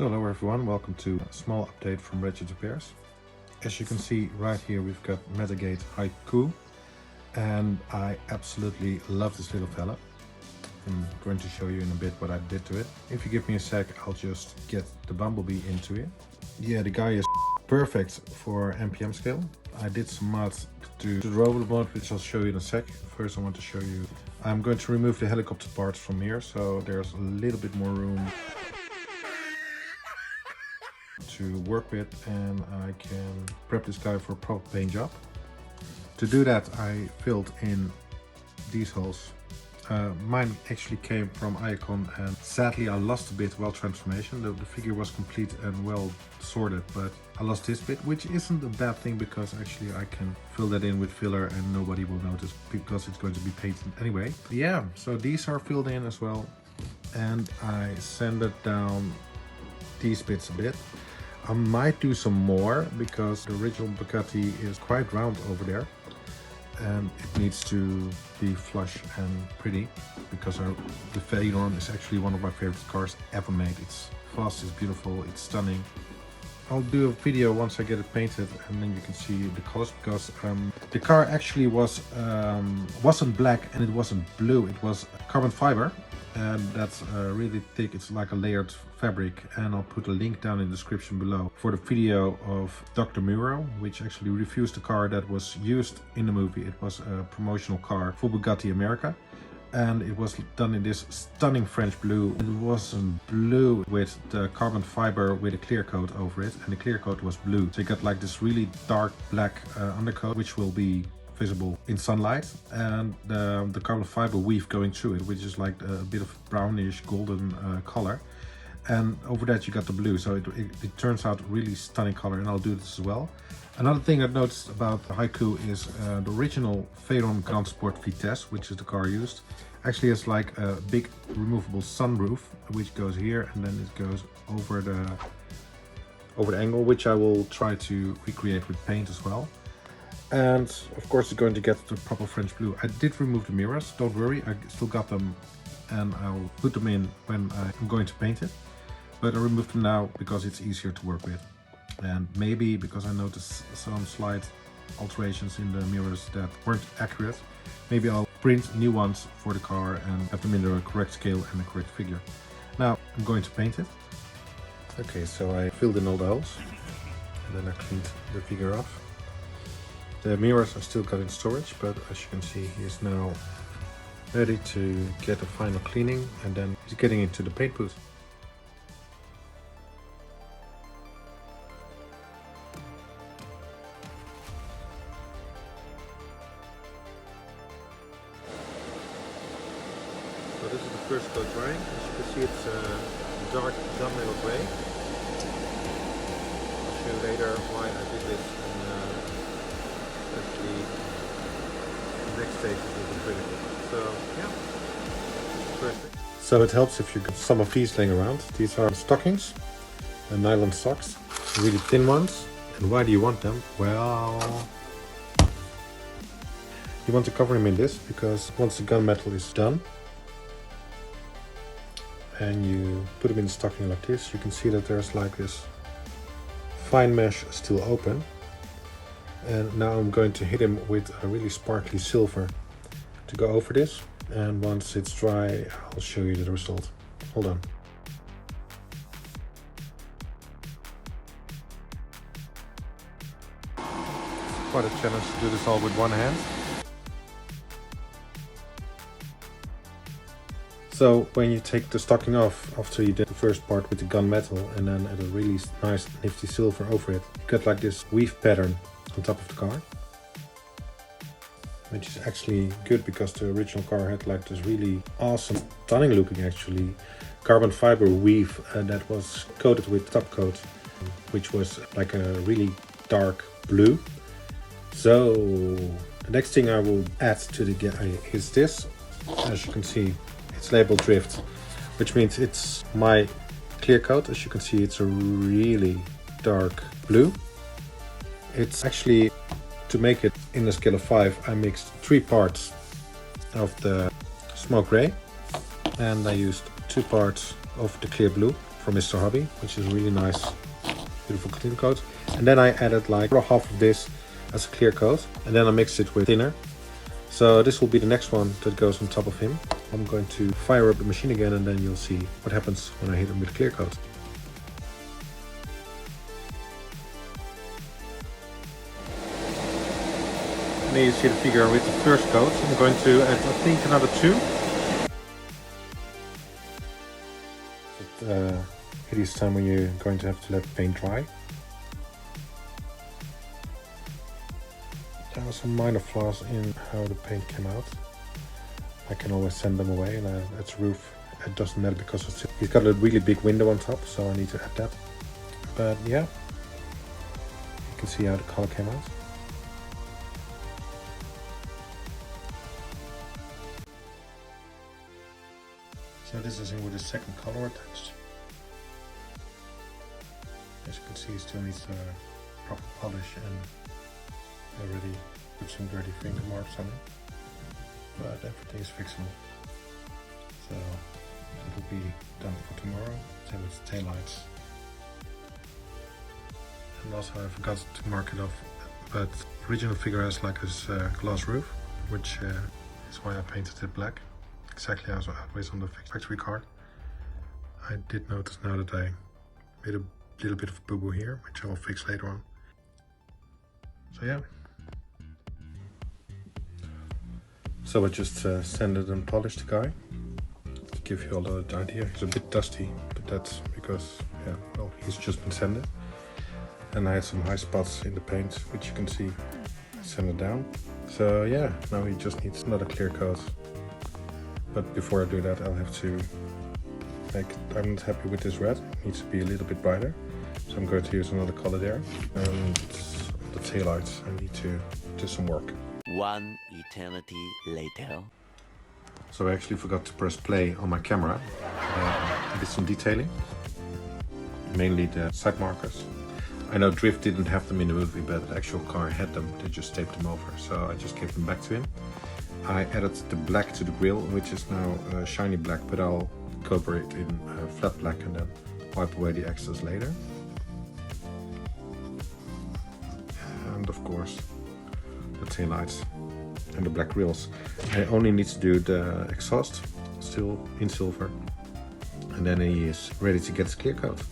So hello everyone, welcome to a small update from Registered Repairs. As you can see right here we've got Metagate Haiku, and I absolutely love this little fella. I'm going to show you in a bit what I did to it. If you give me a sec, I'll just get the bumblebee into it. Yeah, the guy is perfect for MPM scale. I did some mods to the robot mode, which I'll show you in a sec. First I want to show you, I'm going to remove the helicopter parts from here, so there's a little bit more room to work with, and I can prep this guy for a proper paint job. To do that I filled in these holes. Mine actually came from Iacon, and sadly I lost a bit while transformation. The figure was complete and well sorted, but I lost this bit, which isn't a bad thing because actually I can fill that in with filler and nobody will notice because it's going to be painted anyway. Yeah, so these are filled in as well, and I sanded down these bits a bit. I might do some more because the original Bugatti is quite round over there and it needs to be flush and pretty because the Veyron is actually one of my favorite cars ever made. It's fast, it's beautiful, it's stunning. I'll do a video once I get it painted and then you can see the colors, because the car actually wasn't black and it wasn't blue, it was carbon fiber, and that's really thick. It's like a layered fabric, and I'll put a link down in the description below for the video of Doug Demuro, which actually reviews the car that was used in the movie. It was a promotional car for Bugatti America, and it was done in this stunning French blue. It wasn't blue with the carbon fiber with a clear coat over it, and the clear coat was blue. So you got like this really dark black undercoat, which will be visible in sunlight, and the carbon fiber weave going through it, which is like a bit of brownish golden color, and over that you got the blue. So it turns out really stunning color, and I'll do this as well. Another thing I've noticed about the Haiku is the original Veyron Grand Sport Vitesse, which is the car used, actually has like a big removable sunroof which goes here, and then it goes over the angle, which I will try to recreate with paint as well. And of course it's going to get the proper French blue. I did remove the mirrors, don't worry, I still got them, and I'll put them in when I'm going to paint it. But I removed them now because it's easier to work with. And maybe because I noticed some slight alterations in the mirrors that weren't accurate, maybe I'll print new ones for the car and have them in the correct scale and the correct figure. Now I'm going to paint it. Okay, so I filled in all the holes and then I cleaned the figure off. The mirrors are still got in storage, but as you can see, he is now ready to get a final cleaning, and then he's getting into the paint booth. So this is the first coat drying. As you can see, it's a dark gunmetal gray. I'll show you later why I did this, and actually the next stage is critical. So yeah, perfect. So it helps if you get some of these laying around. These are stockings, nylon socks, really thin ones. And why do you want them? Well, you want to cover them in this because once the gunmetal is done and you put them in the stocking like this, you can see that there's like this fine mesh still open. And now I'm going to hit him with a really sparkly silver to go over this, and once it's dry I'll show you the result. Hold on. It's quite a challenge to do this all with one hand. So when you take the stocking off after you did the first part with the gunmetal and then add a really nice nifty silver over it, you get like this weave pattern on top of the car, which is actually good because the original car had like this really awesome, stunning looking actually carbon fiber weave that was coated with top coat, which was like a really dark blue. So the next thing I will add to the guy is this. As you can see, it's labeled Drift, which means it's my clear coat. As you can see, it's a really dark blue. It's actually, to make it in a scale of 5, I mixed 3 parts of the smoke gray and I used 2 parts of the clear blue. from Mr. Hobby, which is really nice, beautiful clear coat. And then I added like half of this as a clear coat, and then I mixed it with thinner. So this will be the next one that goes on top of him. I'm going to fire up the machine again, and then you'll see what happens when I hit him with a clear coat. And here you see the figure with the first coat. I'm going to add, I think, another 2. It is time when you're going to have to let the paint dry. There are some minor flaws in how the paint came out. I can always send them away, and that's roof. It doesn't matter because he's got a really big window on top, so I need to add that. But yeah, you can see how the color came out. So this is in with the second color attached. As you can see, it still needs a proper polish, and already put some dirty finger marks on it. But everything is fixable. So it will be done for tomorrow. Same with the taillights. And also I forgot to mark it off, but the original figure has like this glass roof, which is why I painted it black. Exactly as always on the factory card. I did notice now that I made a little bit of boo-boo here, which I will fix later on. So yeah. So I just sanded and polished the guy to give you all the idea. He's a bit dusty, but that's because, yeah, well, he's just been sanded. And I had some high spots in the paint, which you can see sanded down. So yeah, now he just needs another clear coat. But before I do that, I'll have to I'm not happy with this red. It needs to be a little bit brighter. So I'm going to use another color there. And the taillights, I need to do some work. One eternity later. So I actually forgot to press play on my camera. I did some detailing, mainly the side markers. I know Drift didn't have them in the movie, but the actual car had them. They just taped them over, so I just gave them back to him. I added the black to the grille, which is now shiny black, but I'll cover it in flat black and then wipe away the excess later. And of course, the taillights and the black grills. I only need to do the exhaust, still in silver, and then he is ready to get his clear coat.